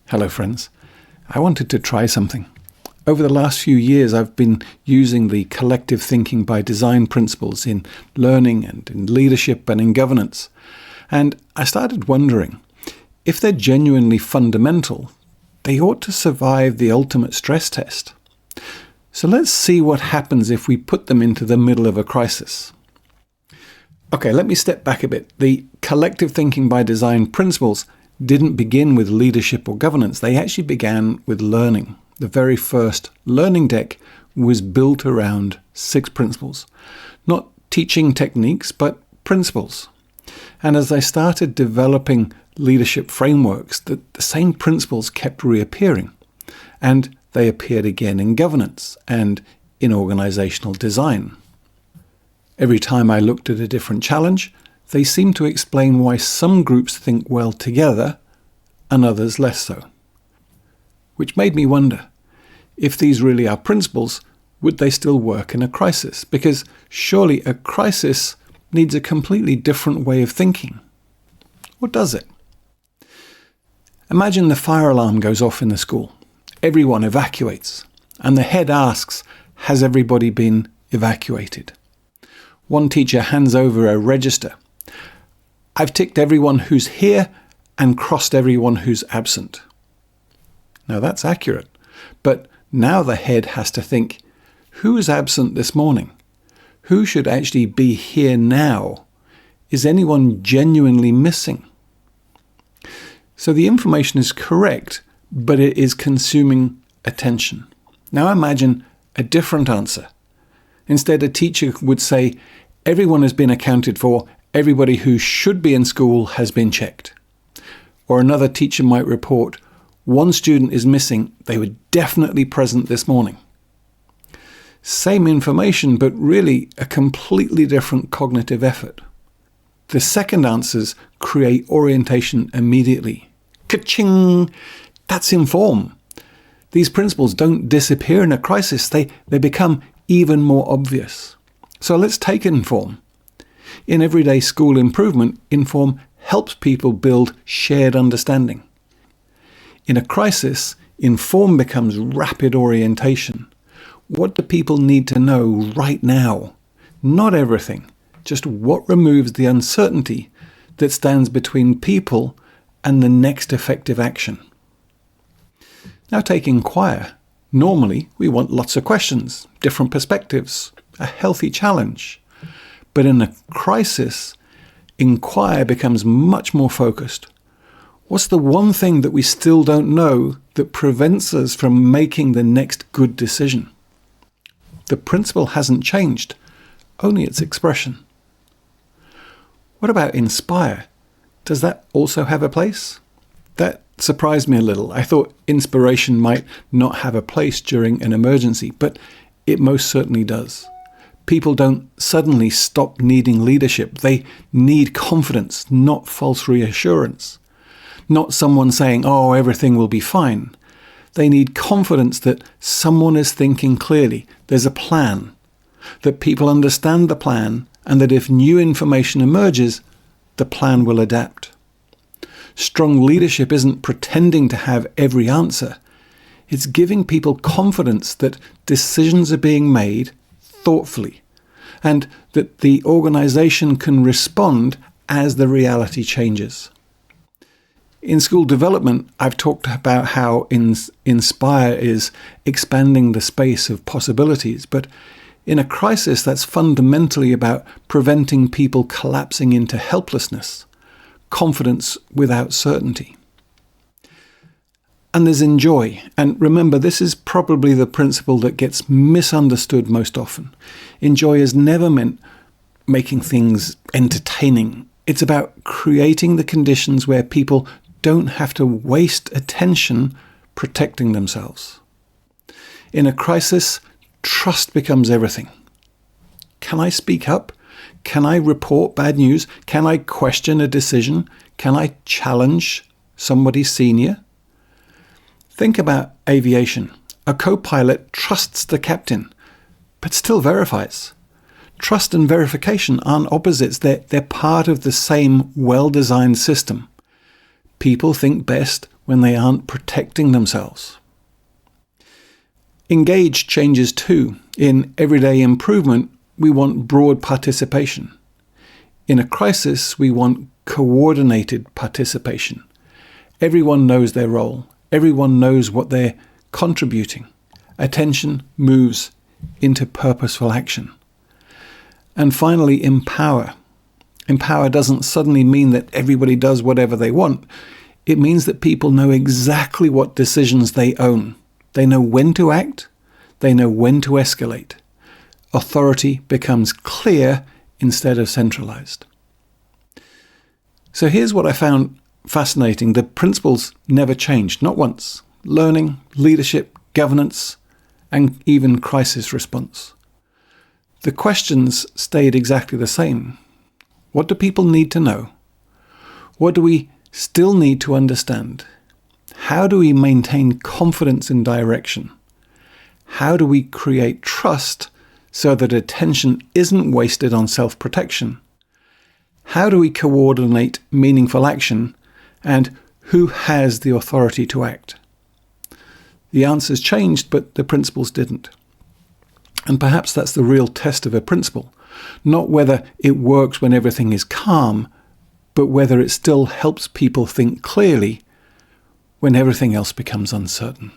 Hello friends. I wanted to try something. Over the last few years I've been using the collective thinking by design principles in learning and in leadership and in governance. And I started wondering, if they're genuinely fundamental, they ought to survive the ultimate stress test. So let's see what happens if we put them into the middle of a crisis. Okay, let me step back a bit. The collective thinking by design principles didn't begin with leadership or governance. They actually began with learning. The very first learning deck was built around 6 principles. Not teaching techniques, but principles. And as I started developing leadership frameworks, the same principles kept reappearing. And they appeared again in governance and in organizational design. Every time I looked at a different challenge, they seemed to explain why some groups think well together and others less so. Which made me wonder, if these really are principles, would they still work in a crisis? Because surely a crisis needs a completely different way of thinking. Or does it? Imagine the fire alarm goes off in the school. Everyone evacuates, and the head asks, has everybody been evacuated? One teacher hands over a register. I've ticked everyone who's here and crossed everyone who's absent. Now that's accurate, but now the head has to think, who is absent this morning? Who should actually be here now? Is anyone genuinely missing? So the information is correct, but it is consuming attention. Now imagine a different answer. Instead, a teacher would say, everyone has been accounted for, everybody who should be in school has been checked. Or another teacher might report, one student is missing, they were definitely present this morning. Same information, but really a completely different cognitive effort. The second answers create orientation immediately. Ka-ching! That's inform. These principles don't disappear in a crisis, they become even more obvious. So let's take inform. In everyday school improvement, inform helps people build shared understanding. In a crisis, inform becomes rapid orientation. What do people need to know right now? Not everything, just what removes the uncertainty that stands between people and the next effective action. Now take Inquire. Normally, we want lots of questions, different perspectives, a healthy challenge. But in a crisis, Inquire becomes much more focused. What's the one thing that we still don't know that prevents us from making the next good decision? The principle hasn't changed, only its expression. What about Inspire? Does that also have a place? That surprised me a little. I thought inspiration might not have a place during an emergency, but it most certainly does. People don't suddenly stop needing leadership. They need confidence, not false reassurance. Not someone saying, oh, everything will be fine. They need confidence that someone is thinking clearly. There's a plan, that people understand the plan, and that if new information emerges, the plan will adapt. Strong leadership isn't pretending to have every answer. It's giving people confidence that decisions are being made thoughtfully, and that the organization can respond as the reality changes. In school development, I've talked about how Inspire is expanding the space of possibilities, but in a crisis, that's fundamentally about preventing people collapsing into helplessness, confidence without certainty. And there's Enjoy. And remember, this is probably the principle that gets misunderstood most often. Enjoy has never meant making things entertaining. It's about creating the conditions where people don't have to waste attention protecting themselves. In a crisis, trust becomes everything. Can I speak up? Can I report bad news? Can I question a decision? Can I challenge somebody senior? Think about aviation. A co-pilot trusts the captain, but still verifies. Trust and verification aren't opposites. They're part of the same well-designed system. People think best when they aren't protecting themselves. Engage changes too. In everyday improvement, we want broad participation. In a crisis, we want coordinated participation. Everyone knows their role. Everyone knows what they're contributing. Attention moves into purposeful action. And finally, empower. Empower doesn't suddenly mean that everybody does whatever they want. It means that people know exactly what decisions they own. They know when to act. They know when to escalate. Authority becomes clear instead of centralized. So here's what I found fascinating. The principles never changed, not once. Learning, leadership, governance, and even crisis response. The questions stayed exactly the same. What do people need to know? What do we still need to understand? How do we maintain confidence in direction? How do we create trust so that attention isn't wasted on self-protection? How do we coordinate meaningful action? And who has the authority to act? The answers changed, but the principles didn't. And perhaps that's the real test of a principle. Not whether it works when everything is calm, but whether it still helps people think clearly when everything else becomes uncertain.